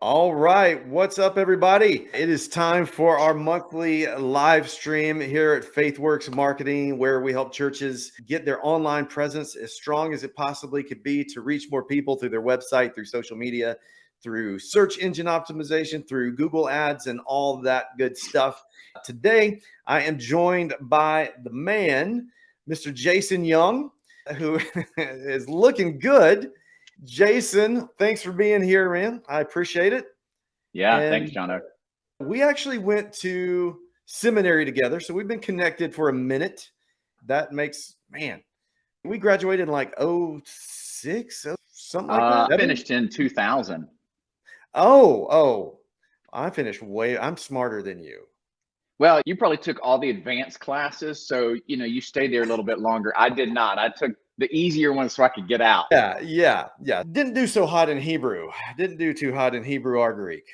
All right. What's up, everybody? It is time for our monthly live stream here at FaithWorks Marketing, where we help churches get their online presence as strong as it possibly could be to reach more people through their website, through social media, through search engine optimization, through Google Ads, and all that good stuff. Today, I am joined by the man, Mr. Jason Young, who is looking good. Jason, thanks for being here, man. I appreciate it. Yeah, thanks, And John. we actually went to seminary together, so we've been connected for a minute. That makes, man, we graduated in like '06, something like that. I finished in 2000. Oh, I finished I'm smarter than you. Well, you probably took all the advanced classes, so you stayed there a little bit longer. I did not. I took the easier ones so I could get out. Yeah. Didn't do so hot in Hebrew. Didn't do too hot in Hebrew or Greek.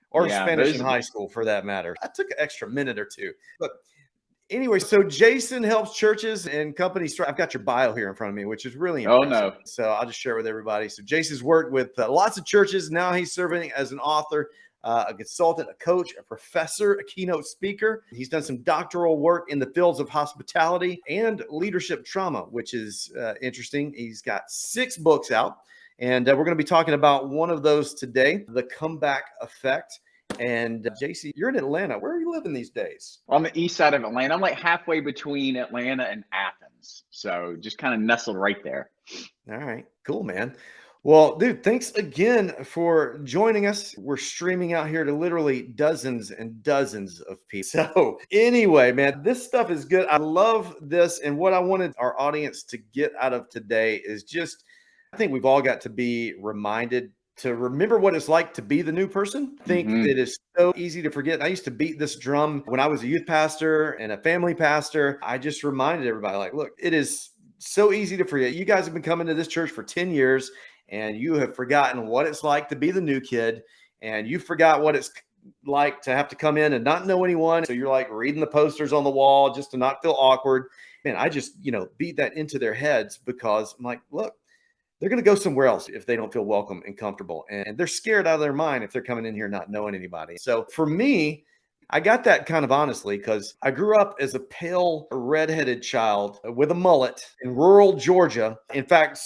Or Yeah, Spanish in high school, for that matter. I took an extra minute or two. But anyway, so Jason helps churches and companies. I've got your bio here in front of me, which is really Oh impressive. no. So I'll just share it with everybody. So Jason's worked with lots of churches. Now he's serving as an author, a consultant, a coach, a professor, a keynote speaker. He's done some doctoral work in the fields of hospitality and leadership trauma, which is interesting. He's got 6 books out. And we're going to be talking about one of those today, The Comeback Effect. And JC, you're in Atlanta. Where are you living these days? On the east side of Atlanta. I'm like halfway between Atlanta and Athens. So just kind of nestled right there. All right, cool, man. Well, dude, thanks again for joining us. We're streaming out here to literally dozens and dozens of people. So anyway, man, this stuff is good. I love this. And what I wanted our audience to get out of today is just, I think we've all got to be reminded to remember what it's like to be the new person. I think that it's so easy to forget. I used to beat this drum when I was a youth pastor and a family pastor. I just reminded everybody, like, look, it is so easy to forget. You guys have been coming to this church for 10 years and you have forgotten what it's like to be the new kid, and you forgot what it's like to have to come in and not know anyone. So you're like reading the posters on the wall just to not feel awkward. Man, I just, beat that into their heads because I'm like, look, they're going to go somewhere else if they don't feel welcome and comfortable. And they're scared out of their mind if they're coming in here not knowing anybody. So for me, I got that kind of honestly because I grew up as a pale, redheaded child with a mullet in rural Georgia. In fact,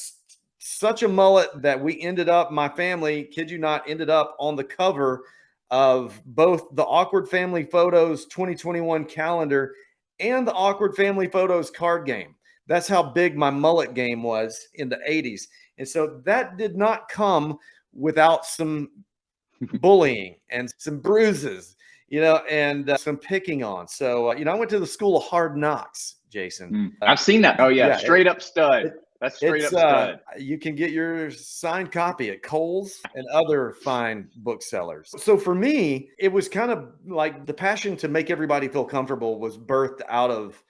such a mullet that we ended up, my family, kid you not, ended up on the cover of both the Awkward Family Photos 2021 calendar and the Awkward Family Photos card game. That's how big my mullet game was in the 80s. And so that did not come without some bullying and some bruises, and some picking on. So, I went to the school of hard knocks, Jason. I've seen that. Oh, yeah. Straight up stud. That's straight up stud. You can get your signed copy at Kohl's and other fine booksellers. So for me, it was kind of like the passion to make everybody feel comfortable was birthed out of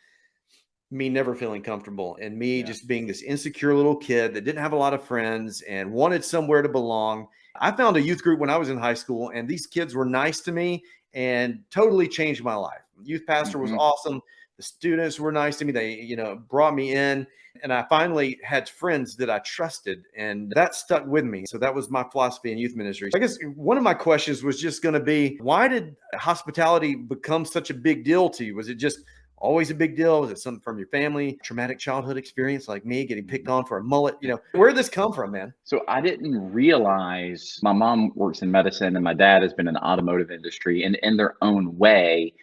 me never feeling comfortable and me just being this insecure little kid that didn't have a lot of friends and wanted somewhere to belong. I found a youth group when I was in high school, and these kids were nice to me and totally changed my life. Youth pastor was awesome. The students were nice to me. They, brought me in, and I finally had friends that I trusted, and that stuck with me. So that was my philosophy in youth ministry. I guess one of my questions was just going to be, why did hospitality become such a big deal to you? Was it just always a big deal? Was it something from your family, traumatic childhood experience like me, getting picked on for a mullet? Where did this come from, man? So I didn't realize my mom works in medicine and my dad has been in the automotive industry, and in their own way,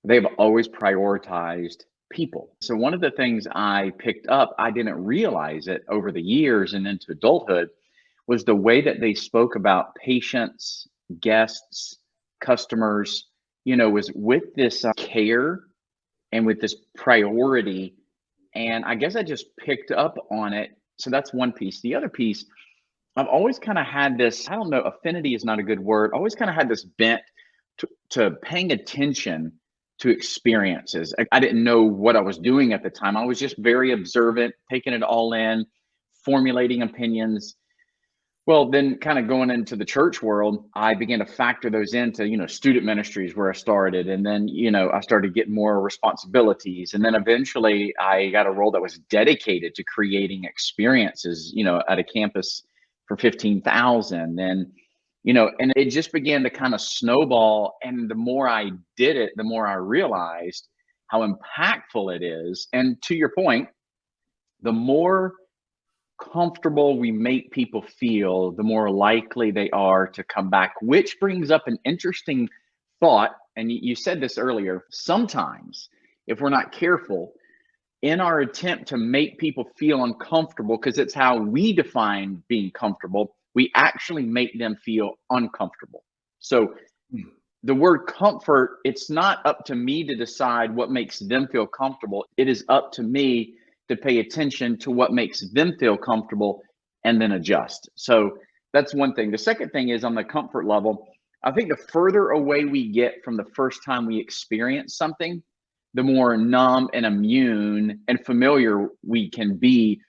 they've always prioritized people. So one of the things I picked up, I didn't realize it over the years and into adulthood, was the way that they spoke about patients, guests, customers, was with this care and with this priority. And I guess I just picked up on it. So that's one piece. The other piece, I've always kind of had this, I don't know, affinity is not a good word. Always kind of had this bent to paying attention to experiences. I didn't know what I was doing at the time. I was just very observant, taking it all in, formulating opinions. Well, then kind of going into the church world, I began to factor those into, student ministries where I started. And then, I started getting more responsibilities. And then eventually I got a role that was dedicated to creating experiences, at a campus for 15,000. And, And it just began to kind of snowball. And the more I did it, the more I realized how impactful it is. And to your point, the more comfortable we make people feel, the more likely they are to come back, which brings up an interesting thought. And you said this earlier. Sometimes, if we're not careful, in our attempt to make people feel uncomfortable, because it's how we define being comfortable, we actually make them feel uncomfortable. So the word comfort, it's not up to me to decide what makes them feel comfortable. It is up to me to pay attention to what makes them feel comfortable and then adjust. So that's one thing. The second thing is, on the comfort level, I think the further away we get from the first time we experience something, the more numb and immune and familiar we can be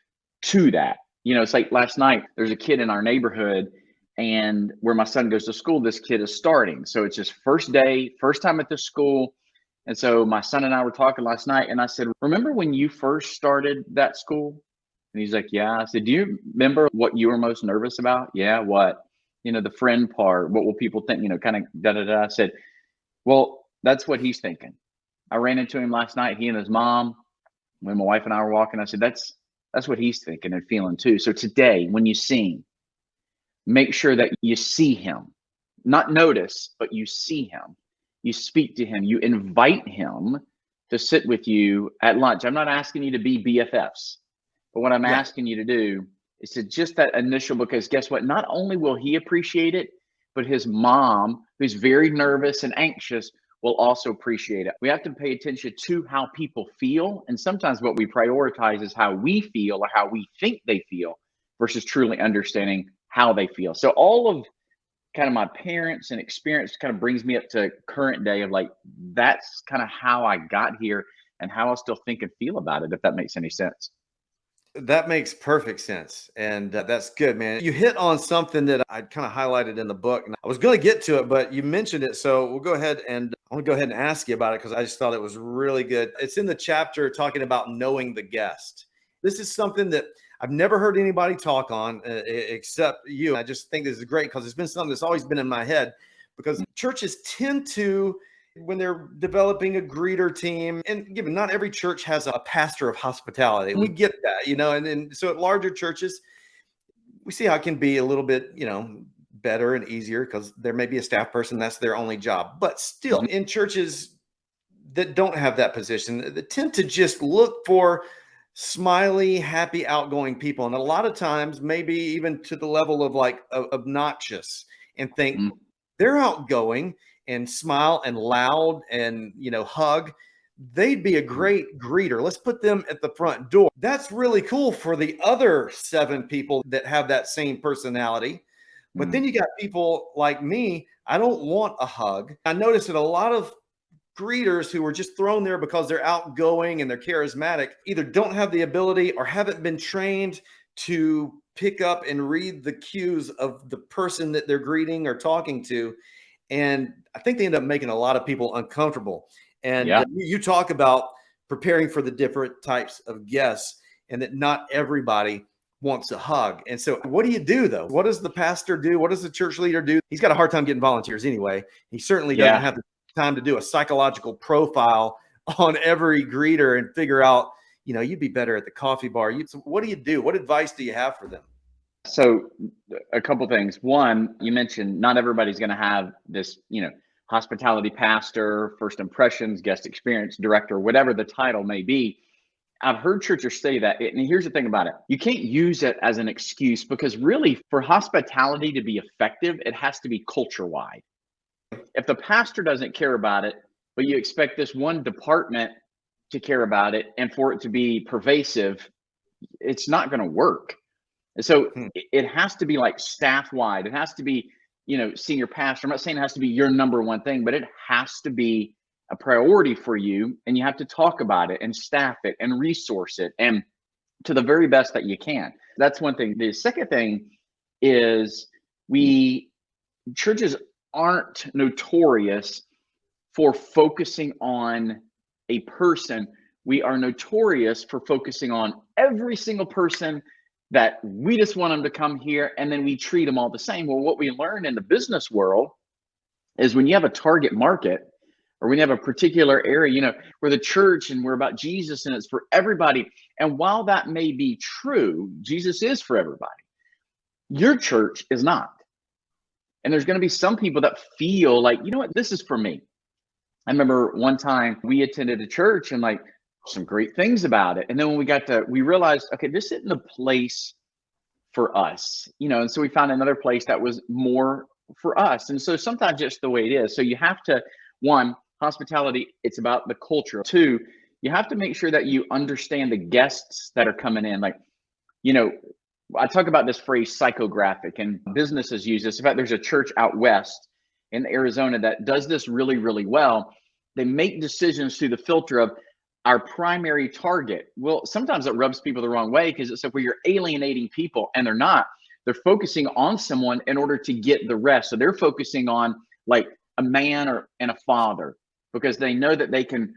to that. It's like last night, there's a kid in our neighborhood, and where my son goes to school, this kid is starting. So it's his first day, first time at the school. And so my son and I were talking last night, and I said, "Remember when you first started that school?" And he's like, "Yeah." I said, "Do you remember what you were most nervous about?" "Yeah, what?" The friend part. What will people think? Kind of da da da. I said, "Well, that's what he's thinking." I ran into him last night, he and his mom, when my wife and I were walking. I said, that's what he's thinking and feeling too. So today, when you sing, make sure that you see him, not notice, but you see him. You speak to him. You invite him to sit with you at lunch. I'm not asking you to be BFFs, but what I'm Yeah. asking you to do is to just that initial, because guess what? Not only will he appreciate it, but his mom, who's very nervous and anxious, will also appreciate it. We have to pay attention to how people feel. And sometimes what we prioritize is how we feel or how we think they feel versus truly understanding how they feel. So all of kind of my parents and experience kind of brings me up to current day of like, that's kind of how I got here and how I still think and feel about it, if that makes any sense. That makes perfect sense. And that's good, man. You hit on something that I kind of highlighted in the book, and I was going to get to it, but you mentioned it. So we'll go ahead and I want to go ahead and ask you about it because I just thought it was really good. It's in the chapter talking about knowing the guest. This is something that I've never heard anybody talk on except you. I just think this is great because it's been something that's always been in my head because churches tend to, when they're developing a greeter team, and given not every church has a pastor of hospitality, we get that, and so at larger churches, we see how it can be a little bit, better and easier because there may be a staff person that's their only job. But still, in churches that don't have that position, they tend to just look for smiley, happy, outgoing people. And a lot of times, maybe even to the level of like obnoxious, and think they're outgoing and smile and loud and hug. They'd be a great greeter. Let's put them at the front door. That's really cool for the other 7 people that have that same personality. But then you got people like me. I don't want a hug. I noticed that a lot of greeters who were just thrown there because they're outgoing and they're charismatic either don't have the ability or haven't been trained to pick up and read the cues of the person that they're greeting or talking to. And I think they end up making a lot of people uncomfortable. And Yeah. you talk about preparing for the different types of guests and that not everybody wants a hug. And so what do you do though? What does the pastor do? What does the church leader do? He's got a hard time getting volunteers anyway. He certainly doesn't Yeah. have the time to do a psychological profile on every greeter and figure out, you'd be better at the coffee bar. So what do you do? What advice do you have for them? So a couple things. One, you mentioned not everybody's going to have this, hospitality pastor, first impressions, guest experience director, whatever the title may be. I've heard churches say that. And here's the thing about it. You can't use it as an excuse, because really for hospitality to be effective, it has to be culture wide. If the pastor doesn't care about it, but you expect this one department to care about it and for it to be pervasive, it's not going to work. And so it has to be like staff wide. It has to be, senior pastor. I'm not saying it has to be your number one thing, but it has to be a priority for you. And you have to talk about it and staff it and resource it and to the very best that you can. That's one thing. The second thing is churches aren't notorious for focusing on a person. We are notorious for focusing on every single person that we just want them to come here and then we treat them all the same. Well, what we learn in the business world is when you have a target market, or when you have a particular area, we're the church and we're about Jesus and it's for everybody. And while that may be true, Jesus is for everybody. Your church is not. And there's going to be some people that feel like, you know what, this is for me. I remember one time we attended a church and like some great things about it. And then when we realized, okay, this isn't the place for us, and so we found another place that was more for us. And so sometimes just the way it is. So you have to, one, hospitality, it's about the culture. Two, you have to make sure that you understand the guests that are coming in. Like, I talk about this phrase psychographic, and businesses use this. In fact, there's a church out west in Arizona that does this really, really well. They make decisions through the filter of our primary target. Well, sometimes it rubs people the wrong way because it's like, well, you're alienating people, and they're not. They're focusing on someone in order to get the rest. So they're focusing on like a man and a father, because they know that they can,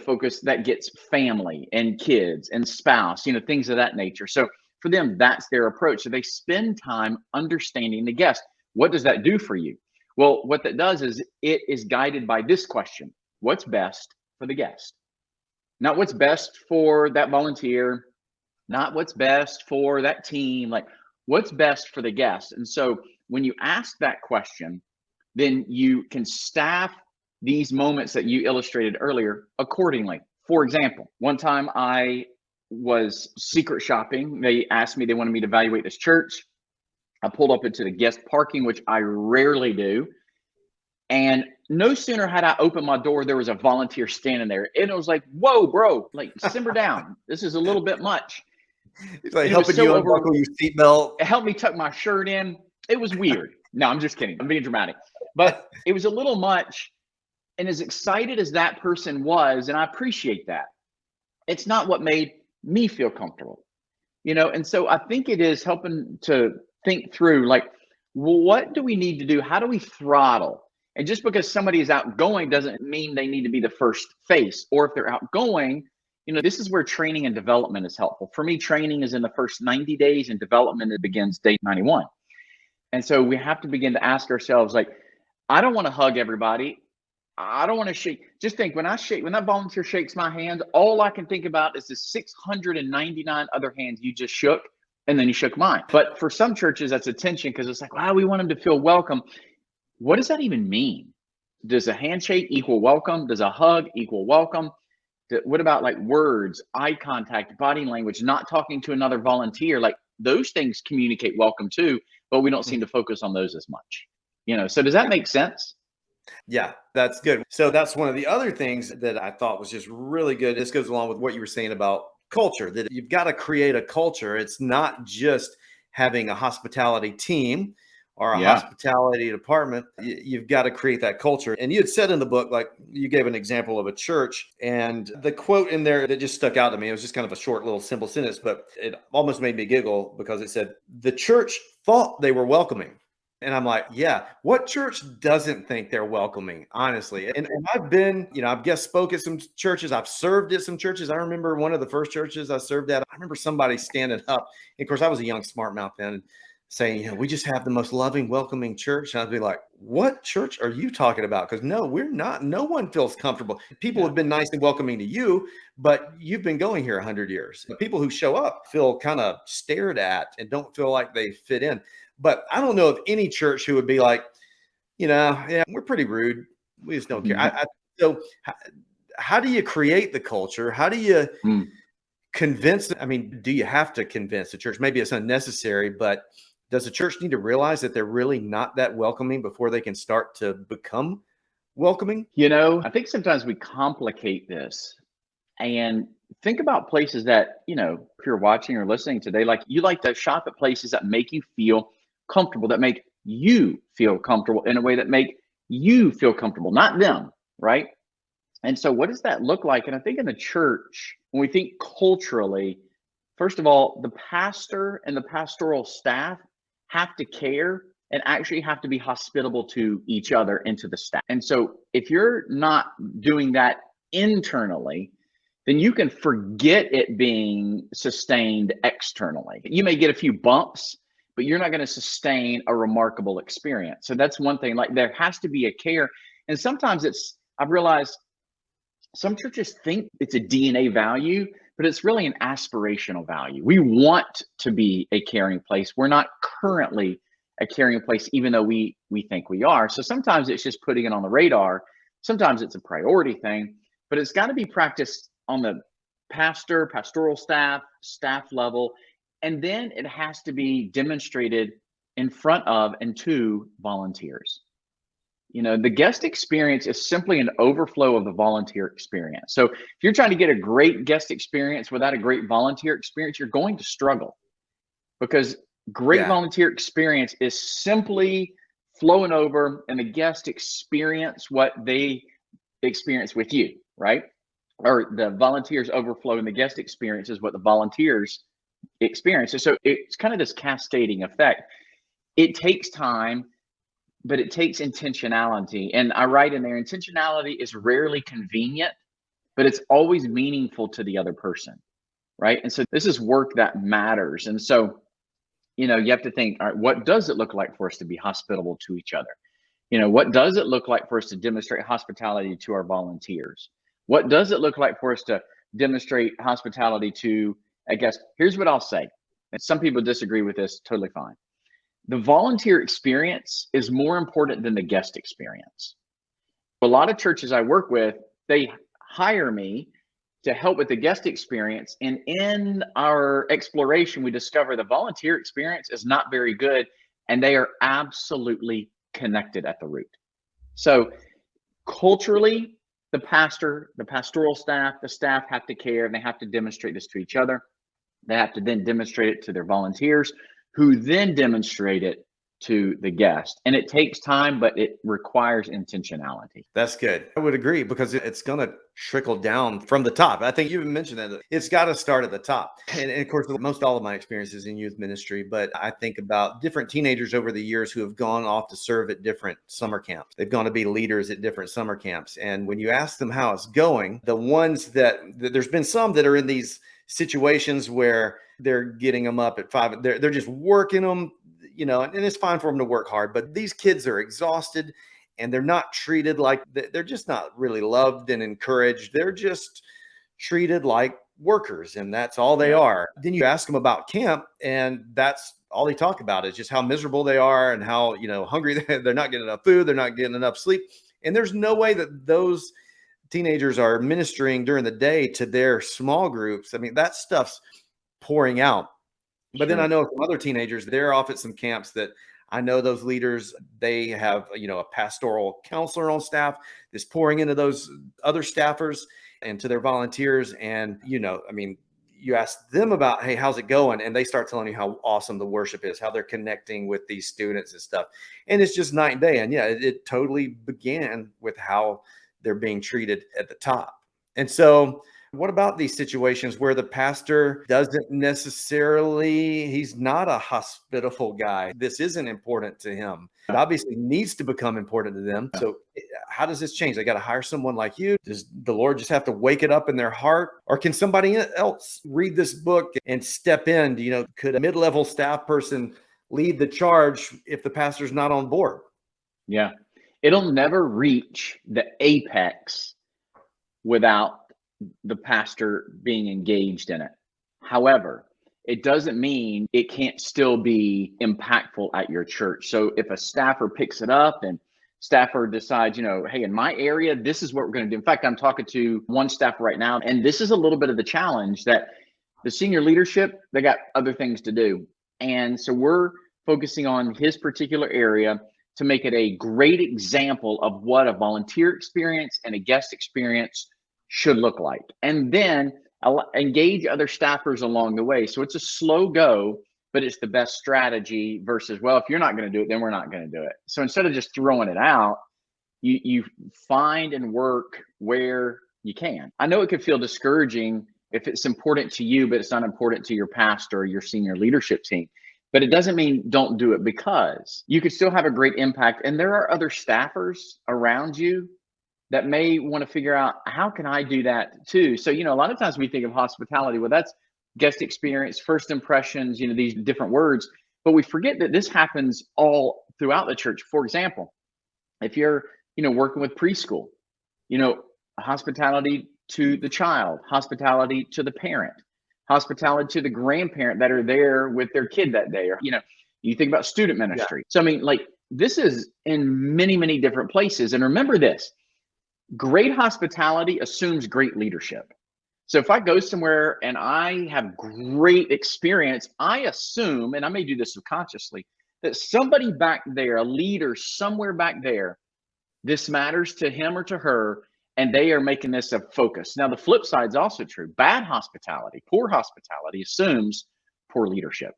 focus, that gets family and kids and spouse, things of that nature. So for them, that's their approach. So they spend time understanding the guest. What does that do for you? Well, what that does is it is guided by this question: what's best for the guest? Not what's best for that volunteer, not what's best for that team, like what's best for the guest. And so when you ask that question, then you can staff these moments that you illustrated earlier accordingly. For example, one time I was secret shopping. They asked me, they wanted me to evaluate this church. I pulled up into the guest parking, which I rarely do. And no sooner had I opened my door, there was a volunteer standing there. And it was like, whoa, bro, like simmer down. This is a little bit much. It's like helping you unbuckle your seatbelt. It helped me tuck my shirt in. It was weird. No, I'm just kidding. I'm being dramatic. But it was a little much. And as excited as that person was, and I appreciate that, it's not what made me feel comfortable. And so I think it is helping to think through, like, well, what do we need to do? How do we throttle? And just because somebody is outgoing doesn't mean they need to be the first face. Or if they're outgoing, this is where training and development is helpful. For me, training is in the first 90 days and development, it begins day 91. And so we have to begin to ask ourselves, like, I don't want to hug everybody. I don't want to shake. Just think, when that volunteer shakes my hand, all I can think about is the 699 other hands you just shook, and then you shook mine. But for some churches, that's attention, because it's like, wow, we want them to feel welcome. What does that even mean? Does a handshake equal welcome? Does a hug equal welcome? What about like words, eye contact, body language, not talking to another volunteer? Like those things communicate welcome too, but we don't seem to focus on those as much. So does that make sense? Yeah, that's good. So that's one of the other things that I thought was just really good. This goes along with what you were saying about culture, that you've got to create a culture. It's not just having a hospitality team or a hospitality department. You've got to create that culture. And you had said in the book, like you gave an example of a church, and the quote in there that just stuck out to me, it was just kind of a short little simple sentence, but it almost made me giggle, because it said, the church thought they were welcoming. And I'm like, yeah, what church doesn't think they're welcoming, honestly? And I've been, I've guest spoke at some churches. I've served at some churches. I remember one of the first churches I served at, I remember somebody standing up. And of course, I was a young smart mouth then, and saying, we just have the most loving, welcoming church. And I'd be like, what church are you talking about? Because no, we're not. No one feels comfortable. People have been nice and welcoming to you, but you've been going here 100 years. The people who show up feel kind of stared at and don't feel like they fit in. But I don't know of any church who would be like, yeah, we're pretty rude. We just don't care. So how do you create the culture? How do you convince? I mean, do you have to convince the church? Maybe it's unnecessary, but does the church need to realize that they're really not that welcoming before they can start to become welcoming? I think sometimes we complicate this. And think about places that, if you're watching or listening today, like you like to shop at places that make you feel comfortable, that make you feel comfortable in a way that make you feel comfortable, not them, right? And so what does that look like? And I think in the church, when we think culturally, first of all, the pastor and the pastoral staff have to care and actually have to be hospitable to each other and to the staff. And so if you're not doing that internally, then you can forget it being sustained externally. You may get a few bumps, but you're not going to sustain a remarkable experience. So that's one thing. Like, there has to be a care. And sometimes I've realized some churches think it's a DNA value, but it's really an aspirational value. We want to be a caring place. We're not currently a caring place, even though we think we are. So sometimes it's just putting it on the radar. Sometimes it's a priority thing, but it's got to be practiced on the pastoral staff level, and then it has to be demonstrated in front of and to volunteers. The guest experience is simply an overflow of the volunteer experience. So if you're trying to get a great guest experience without a great volunteer experience, you're going to struggle, because great Yeah. volunteer experience is simply flowing over and the guest experience what they experience with you, right? Or the volunteers overflow and the guest experience is what the volunteers experience. So it's kind of this cascading effect. It takes time, but it takes intentionality. And I write in there, intentionality is rarely convenient, but it's always meaningful to the other person, right? And so this is work that matters. And so, you have to think, all right, what does it look like for us to be hospitable to each other? What does it look like for us to demonstrate hospitality to our volunteers? What does it look like for us to demonstrate hospitality to a guest? Here's what I'll say, and some people disagree with this, totally fine. The volunteer experience is more important than the guest experience. A lot of churches I work with, they hire me to help with the guest experience. And in our exploration, we discover the volunteer experience is not very good, and they are absolutely connected at the root. So culturally, the pastor, the pastoral staff, the staff have to care, and they have to demonstrate this to each other. They have to then demonstrate it to their volunteers, who then demonstrate it to the guest. And it takes time, but it requires intentionality. That's good. I would agree, because it's going to trickle down from the top. I think you even mentioned that it's got to start at the top. And of course, most all of my experiences in youth ministry, but I think about different teenagers over the years who have gone off to serve at different summer camps. They've gone to be leaders at different summer camps. And when you ask them how it's going, the ones that there's been some that are in these situations where they're getting them up at 5, they're just working them, and it's fine for them to work hard, but these kids are exhausted, and they're not treated like, they're just not really loved and encouraged. They're just treated like workers, and that's all they are. Then you ask them about camp, and that's all they talk about is just how miserable they are and how, hungry they're not getting enough food, they're not getting enough sleep. And there's no way that those teenagers are ministering during the day to their small groups. I mean, that stuff's pouring out. But then I know some other teenagers, they're off at some camps that I know those leaders, they have, a pastoral counselor on staff that's pouring into those other staffers and to their volunteers. And, you ask them about, hey, how's it going? And they start telling you how awesome the worship is, how they're connecting with these students and stuff. And it's just night and day. And yeah, it totally began with how they're being treated at the top. And so what about these situations where the pastor doesn't necessarily, he's not a hospitable guy? This isn't important to him. It obviously needs to become important to them. So how does this change? They got to hire someone like you? Does the Lord just have to wake it up in their heart? Or can somebody else read this book and step in? Could a mid-level staff person lead the charge if the pastor's not on board? Yeah. It'll never reach the apex without the pastor being engaged in it. However, it doesn't mean it can't still be impactful at your church. So if a staffer picks it up and staffer decides, hey, in my area, this is what we're going to do. In fact, I'm talking to one staffer right now, and this is a little bit of the challenge that the senior leadership, they got other things to do. And so we're focusing on his particular area to make it a great example of what a volunteer experience and a guest experience should look like. And then engage other staffers along the way. So it's a slow go, but it's the best strategy versus, well, if you're not going to do it, then we're not going to do it. So instead of just throwing it out, you find and work where you can. I know it could feel discouraging if it's important to you, but it's not important to your pastor or your senior leadership team. But it doesn't mean don't do it, because you could still have a great impact. And there are other staffers around you that may want to figure out, how can I do that too? So, a lot of times we think of hospitality, well, that's guest experience, first impressions, these different words, but we forget that this happens all throughout the church. For example, if you're, working with preschool, you know, hospitality to the child, hospitality to the parent, hospitality to the grandparent that are there with their kid that day, or, you think about student Yeah. ministry. So, I mean, like, this is in many, many different places. And remember this: great hospitality assumes great leadership. So if I go somewhere and I have great experience, I assume, and I may do this subconsciously, that somebody back there, a leader somewhere back there, this matters to him or to her, and they are making this a focus. Now, the flip side is also true. Bad hospitality, poor hospitality assumes poor leadership.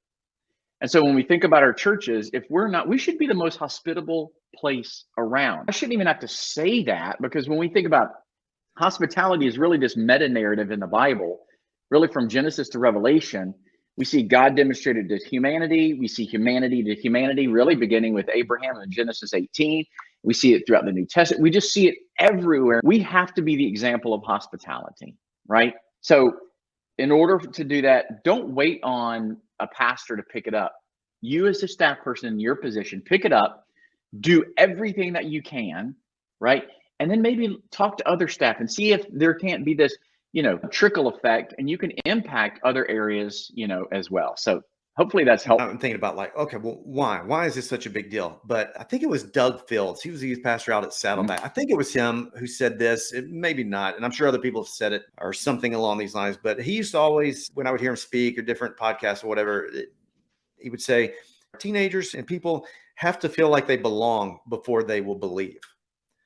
And so when we think about our churches, if we're not, we should be the most hospitable place around. I shouldn't even have to say that, because when we think about hospitality, is really this meta narrative in the Bible, really from Genesis to Revelation. We see God demonstrated to humanity. We see humanity to humanity, really beginning with Abraham in Genesis 18. We see it throughout the New Testament. We just see it everywhere. We have to be the example of hospitality, right? So in order to do that, don't wait on a pastor to pick it up. You, as a staff person in your position, pick it up, do everything that you can, right? And then maybe talk to other staff and see if there can't be this, trickle effect, and you can impact other areas, as well. So hopefully that's helpful. I'm thinking about, like, okay, well, why? Why is this such a big deal? But I think it was Doug Fields. He was the youth pastor out at Saddleback. I think it was him who said this. Maybe not. And I'm sure other people have said it or something along these lines. But he used to always, when I would hear him speak or different podcasts or whatever, he would say, teenagers and people have to feel like they belong before they will believe.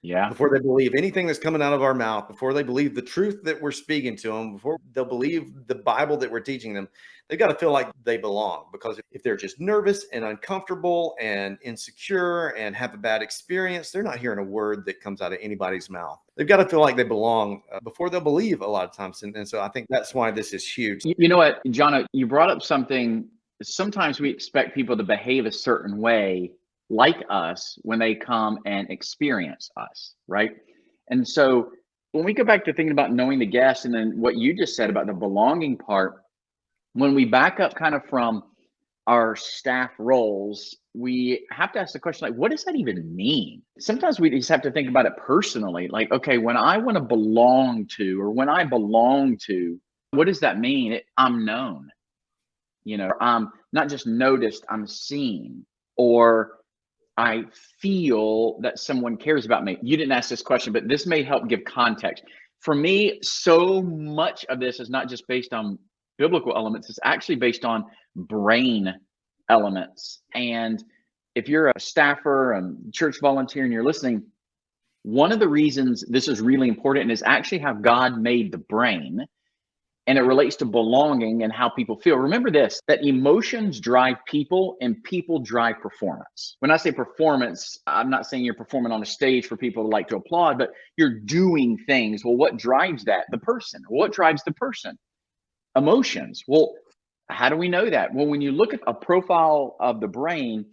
Yeah. Before they believe anything that's coming out of our mouth, before they believe the truth that we're speaking to them, before they'll believe the Bible that we're teaching them, they've got to feel like they belong. Because if they're just nervous and uncomfortable and insecure and have a bad experience, they're not hearing a word that comes out of anybody's mouth. They've got to feel like they belong before they'll believe a lot of times. And so I think that's why this is huge. You know what, John, you brought up something. Sometimes we expect people to behave a certain way, like us, when they come and experience us, right? And so when we go back to thinking about knowing the guest, and then what you just said about the belonging part, when we back up kind of from our staff roles, we have to ask the question, like, what does that even mean? Sometimes we just have to think about it personally. Like, okay, when I want to belong to, or when I belong to, what does that mean? I'm known, I'm not just noticed, I'm seen, or I feel that someone cares about me. You didn't ask this question, but this may help give context. For me, so much of this is not just based on biblical elements, it's actually based on brain elements. And if you're a staffer, a church volunteer, and you're listening, one of the reasons this is really important is actually how God made the brain. And it relates to belonging and how people feel. Remember this, that emotions drive people and people drive performance. When I say performance, I'm not saying you're performing on a stage for people to like to applaud, but you're doing things. Well, what drives that? The person. What drives the person? Emotions. Well, how do we know that? Well, when you look at a profile of the brain,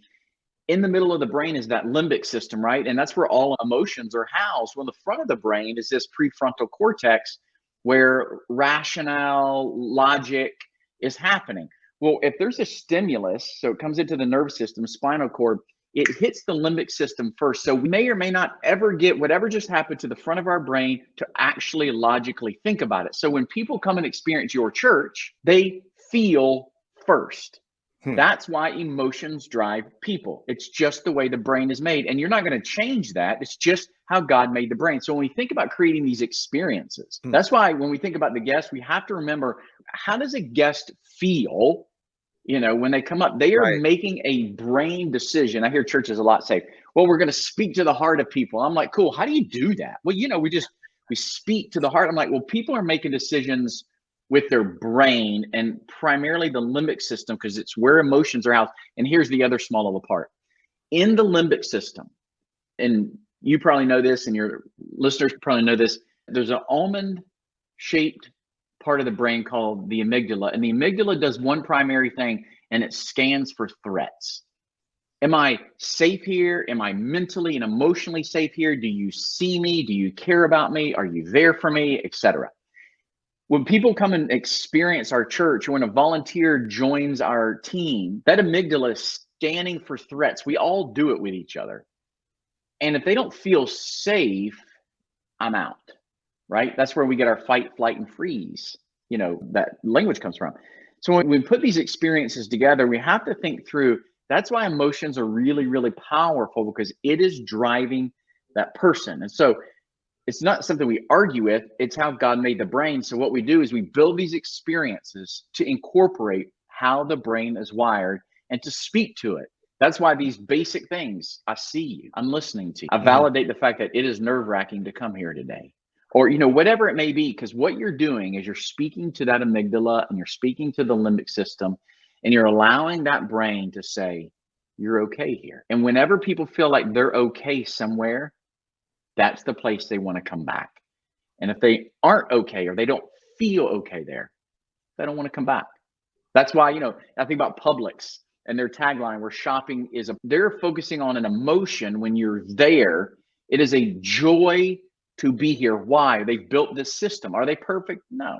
in the middle of the brain is that limbic system, right? And that's where all emotions are housed. Well, the front of the brain is this prefrontal cortex, where rationale, logic is happening. Well, if there's a stimulus, so it comes into the nervous system, spinal cord, it hits the limbic system first. So we may or may not ever get whatever just happened to the front of our brain to actually logically think about it. So when people come and experience your church, they feel first. That's why emotions drive people. It's just the way the brain is made. And you're not going to change that. It's just how God made the brain. So when we think about creating these experiences, that's why when we think about the guest, we have to remember, how does a guest feel, when they come up? They are making a brain decision. I hear churches a lot say, well, we're going to speak to the heart of people. I'm like, cool. How do you do that? Well, we speak to the heart. I'm like, well, people are making decisions with their brain, and primarily the limbic system, because it's where emotions are housed. And here's the other small little part. In the limbic system, and you probably know this, and your listeners probably know this, there's an almond-shaped part of the brain called the amygdala. And the amygdala does one primary thing, and it scans for threats. Am I safe here? Am I mentally and emotionally safe here? Do you see me? Do you care about me? Are you there for me? Etc. When people come and experience our church, when a volunteer joins our team, that amygdala is scanning for threats. We all do it with each other. And if they don't feel safe, I'm out, right? That's where we get our fight, flight, and freeze, that language comes from. So when we put these experiences together, we have to think through. That's why emotions are really, really powerful, because it is driving that person. And so it's not something we argue with, it's how God made the brain. So what we do is we build these experiences to incorporate how the brain is wired and to speak to it. That's why these basic things, I see you, I'm listening to you, I validate the fact that it is nerve-wracking to come here today, or whatever it may be, because what you're doing is you're speaking to that amygdala and you're speaking to the limbic system, and you're allowing that brain to say, you're okay here. And whenever people feel like they're okay somewhere, that's the place they want to come back. And if they aren't okay, or they don't feel okay there, they don't want to come back. That's why, I think about Publix and their tagline, where shopping is they're focusing on an emotion. When you're there, it is a joy to be here. Why? They've built this system. Are they perfect? No.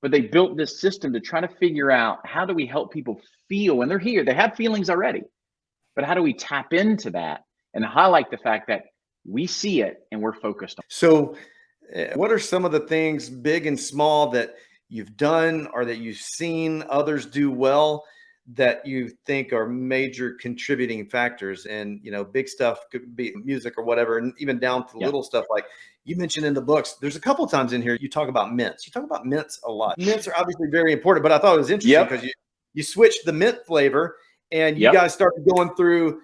But they built this system to try to figure out, how do we help people feel when they're here? They have feelings already, but how do we tap into that and highlight the fact that we see it and we're focused on? So, what are some of the things, big and small, that you've done or that you've seen others do well that you think are major contributing factors? And, big stuff could be music or whatever, and even down to Yeah. little stuff like you mentioned in the books. There's a couple times in here you talk about mints. You talk about mints a lot. Mints are obviously very important, but I thought it was interesting because you switched the mint flavor and you guys started going through,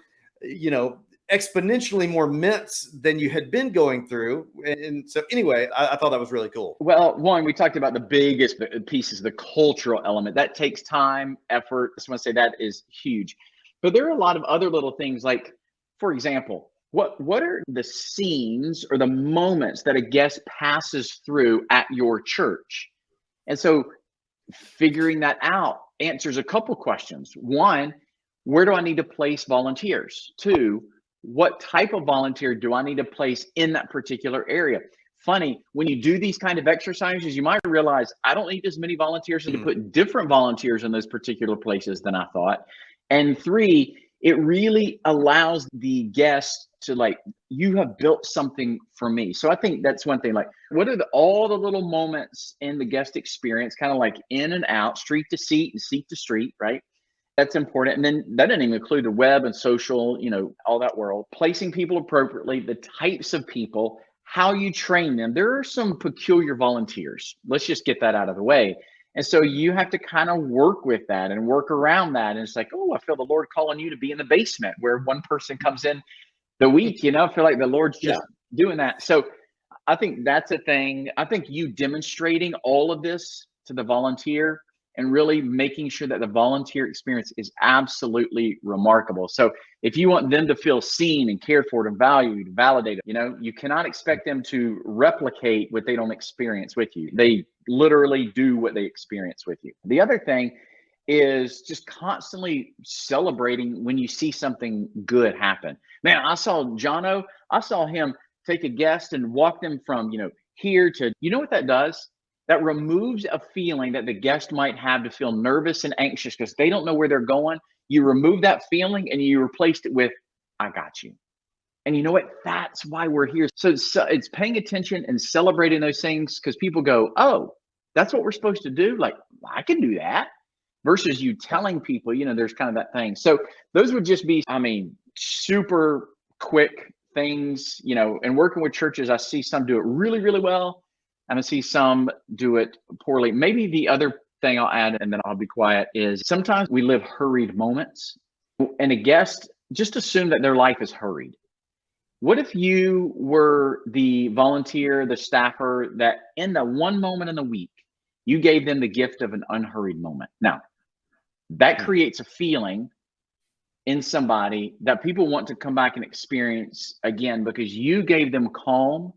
exponentially more mints than you had been going through. And so anyway, I thought that was really cool. Well, one, we talked about the biggest pieces, the cultural element. That takes time, effort. I just want to say that is huge. But there are a lot of other little things, like, for example, what are the scenes or the moments that a guest passes through at your church? And so figuring that out answers a couple questions. One, where do I need to place volunteers? Two, what type of volunteer do I need to place in that particular area? Funny, when you do these kind of exercises, you might realize I don't need as many volunteers, and to put different volunteers in those particular places than I thought. And three, it really allows the guest to, like, you have built something for me. So I think that's one thing. Like, what are all the little moments in the guest experience, kind of like in and out, street to seat and seat to street, right? That's important. And then that doesn't even include the web and social, all that world. Placing people appropriately, the types of people, how you train them. There are some peculiar volunteers. Let's just get that out of the way. And so you have to kind of work with that and work around that. And it's like, oh, I feel the Lord calling you to be in the basement where one person comes in the week, I feel like the Lord's just doing that. So I think that's a thing. I think you demonstrating all of this to the volunteer and really making sure that the volunteer experience is absolutely remarkable. So if you want them to feel seen and cared for and valued, validated, you cannot expect them to replicate what they don't experience with you. They literally do what they experience with you. The other thing is just constantly celebrating when you see something good happen. Man, I saw Jono, I saw him take a guest and walk them from, here to, what that does? That removes a feeling that the guest might have to feel nervous and anxious because they don't know where they're going. You remove that feeling and you replaced it with, I got you. And you know what? That's why we're here. So it's paying attention and celebrating those things, because people go, oh, that's what we're supposed to do? Like, I can do that. Versus you telling people, there's kind of that thing. So those would just be, super quick things, and working with churches, I see some do it really, really well. And I see some do it poorly. Maybe the other thing I'll add, and then I'll be quiet, is sometimes we live hurried moments, and a guest just assume that their life is hurried. What if you were the volunteer, the staffer, that in the one moment in the week, you gave them the gift of an unhurried moment? Now, that creates a feeling in somebody that people want to come back and experience again, because you gave them calm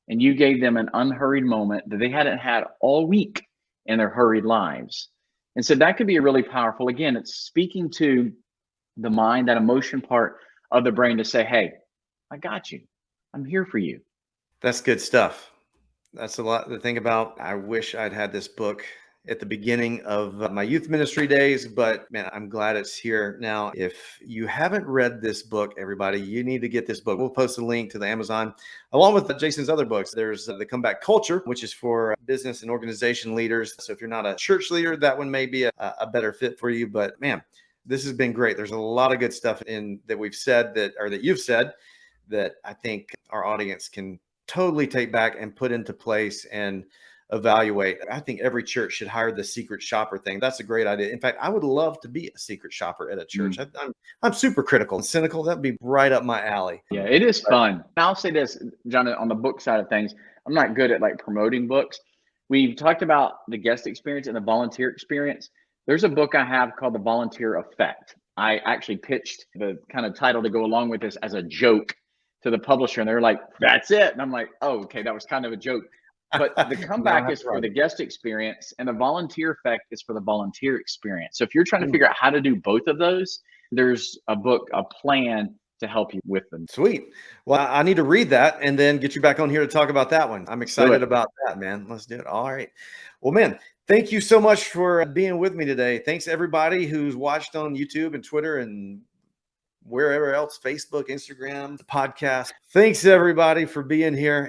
and you gave them an unhurried moment that they hadn't had all week in their hurried lives. And so that could be really powerful. Again, it's speaking to the mind, that emotion part of the brain to say, hey, I got you. I'm here for you. That's good stuff. That's a lot to think about. I wish I'd had this book at the beginning of my youth ministry days, but man, I'm glad it's here now. If you haven't read this book, everybody, you need to get this book. We'll post a link to the Amazon along with Jason's other books. There's the Comeback Culture, which is for business and organization leaders. So if you're not a church leader, that one may be a better fit for you. But man, this has been great. There's a lot of good stuff in that we've said that you've said that I think our audience can totally take back and put into place and evaluate. I think every church should hire the secret shopper thing. That's a great idea. In fact, I would love to be a secret shopper at a church. Mm. I'm super critical and cynical. That'd be right up my alley. Yeah, it is But fun. I'll say this, John, on the book side of things, I'm not good at like promoting books. We've talked about the guest experience and the volunteer experience. There's a book I have called The Volunteer Effect. I actually pitched the kind of title to go along with this as a joke to the publisher, and they're like, that's it. And I'm like, oh, okay, that was kind of a joke. But the now I comeback have is to for write the it. guest experience, and the volunteer effect is for the volunteer experience. So if you're trying to Mm, figure out how to do both of those, there's a book, a plan to help you with them. sweet. Well, I need to read that and then get you back on here to talk about that one. I'm Do excited it. about that, man. Let's do it. All right. Well, man, thank you so much for being with me today. Thanks everybody who's watched on YouTube and Twitter and wherever else, Facebook, Instagram, the podcast. Thanks everybody for being here.